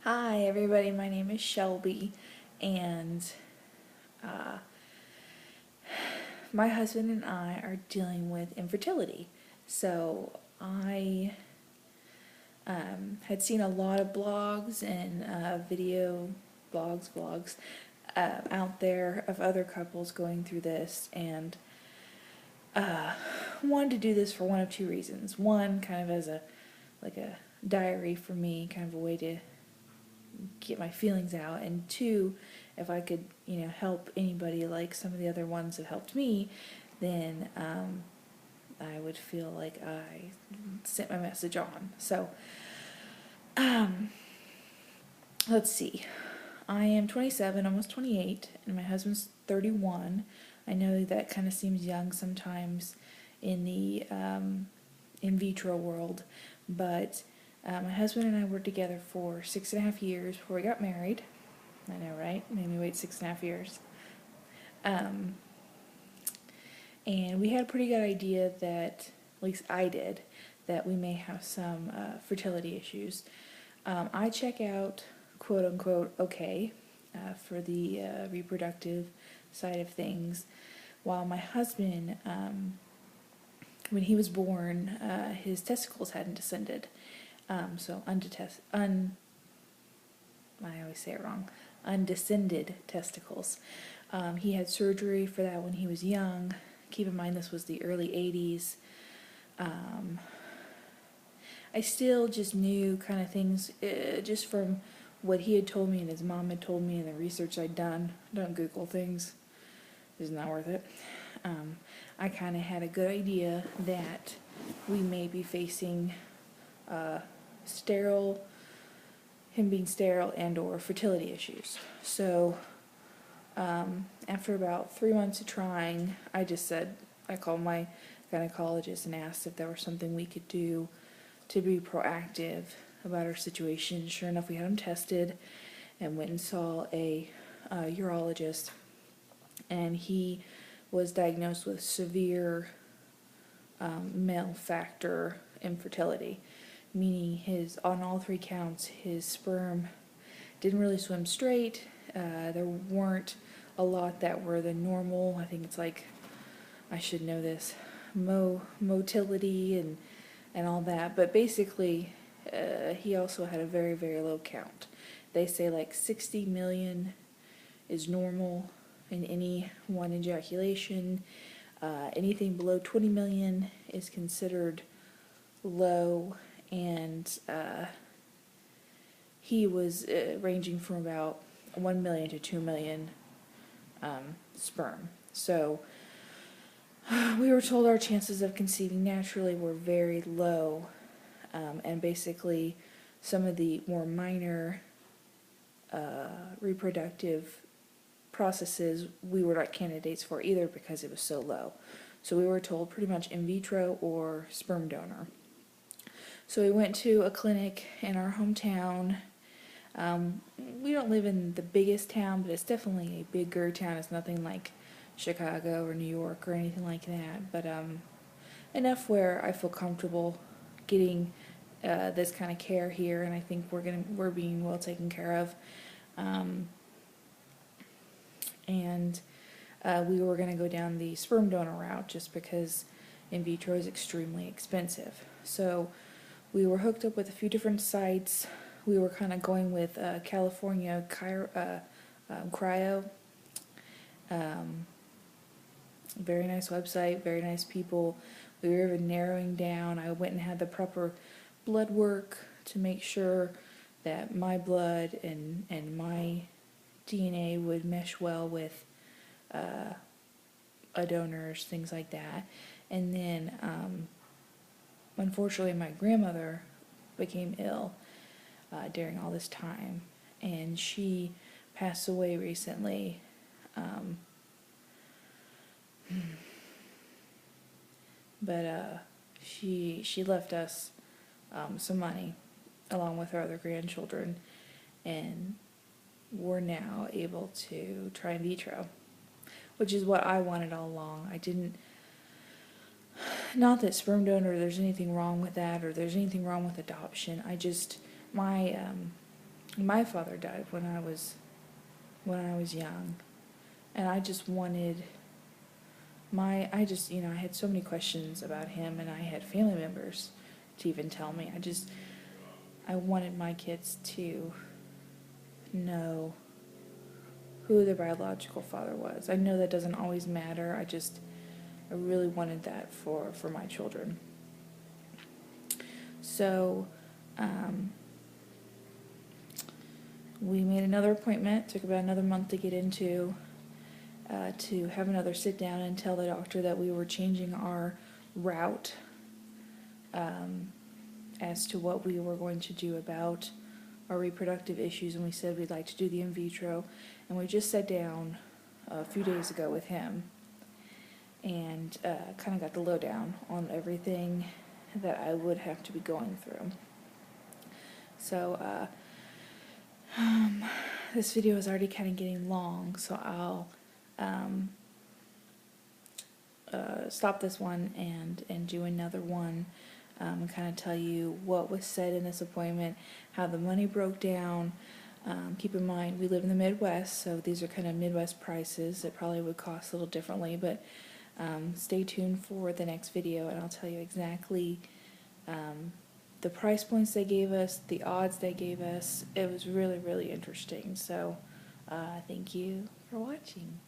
Hi everybody, my name is Shelby, and uh, my husband and I are dealing with infertility. So I had seen a lot of blogs and vlogs out there of other couples going through this, and wanted to do this for one of two reasons. One, kind of as a diary for me, kind of a way to get my feelings out, and two, if I could, help anybody like some of the other ones that helped me, then I would feel like I sent my message on. So, let's see. I am 27, almost 28, and my husband's 31. I know that kind of seems young sometimes in the in vitro world, but my husband and I were together for 6.5 years before we got married. I know, right? Made me wait 6.5 years. Um, and we had a pretty good idea that, at least I did, that we may have some fertility issues. I check out, quote unquote, okay, for the reproductive side of things, while my husband, when he was born, his testicles hadn't descended. So I always say it wrong, undescended testicles. He had surgery for that when he was young. Keep in mind this was the early 80s. I still just knew kind of things just from what he had told me and his mom had told me and the research I'd done. Don't Google things. It's not worth it. I kind of had a good idea that we may be facing him being sterile and or fertility issues. So after about 3 months of trying, I called my gynecologist and asked if there was something we could do to be proactive about our situation. Sure enough, we had him tested and went and saw a urologist, and he was diagnosed with severe male factor infertility, meaning on all three counts, his sperm didn't really swim straight. There weren't a lot that were the normal. I think it's like, I should know this, motility and all that. But basically, he also had a very, very low count. They say like 60 million is normal in any one ejaculation. Anything below 20 million is considered low, and he was ranging from about 1 million to 2 million sperm. So we were told our chances of conceiving naturally were very low, and basically some of the more minor reproductive processes we were not candidates for either because it was so low. So we were told pretty much in vitro or sperm donor. So we went to a clinic in our hometown. We don't live in the biggest town, but it's definitely a bigger town. It's nothing like Chicago or New York or anything like that, but enough where I feel comfortable getting this kind of care here, and I think we're being well taken care of. And we were going to go down the sperm donor route just because in vitro is extremely expensive. So we were hooked up with a few different sites. We were kind of going with California Cryo. Very nice website, very nice people. We were even narrowing down. I went and had the proper blood work to make sure that my blood and my DNA would mesh well with a donor's, things like that. And then, unfortunately, my grandmother became ill during all this time, and she passed away recently. But she left us some money along with her other grandchildren, and we're now able to try in vitro, which is what I wanted all along. I didn't, not that sperm donor, there's anything wrong with that, or there's anything wrong with adoption. I just, my my father died when I was young, and I just wanted I had so many questions about him, and I had family members to even tell me. I wanted my kids to know who their biological father was. I know that doesn't always matter. I really wanted that for my children. So, we made another appointment. Took about another month to get into, to have another sit down and tell the doctor that we were changing our route, as to what we were going to do about our reproductive issues, and we said we'd like to do the in vitro. And we just sat down a few days ago with him and kind of got the lowdown on everything that I would have to be going through. So this video is already kind of getting long, so I'll stop this one and do another one, and kind of tell you what was said in this appointment, how the money broke down. Keep in mind, we live in the Midwest, so these are kind of Midwest prices. It probably would cost a little differently, but stay tuned for the next video, and I'll tell you exactly the price points they gave us, the odds they gave us. It was really, really interesting. So thank you for watching.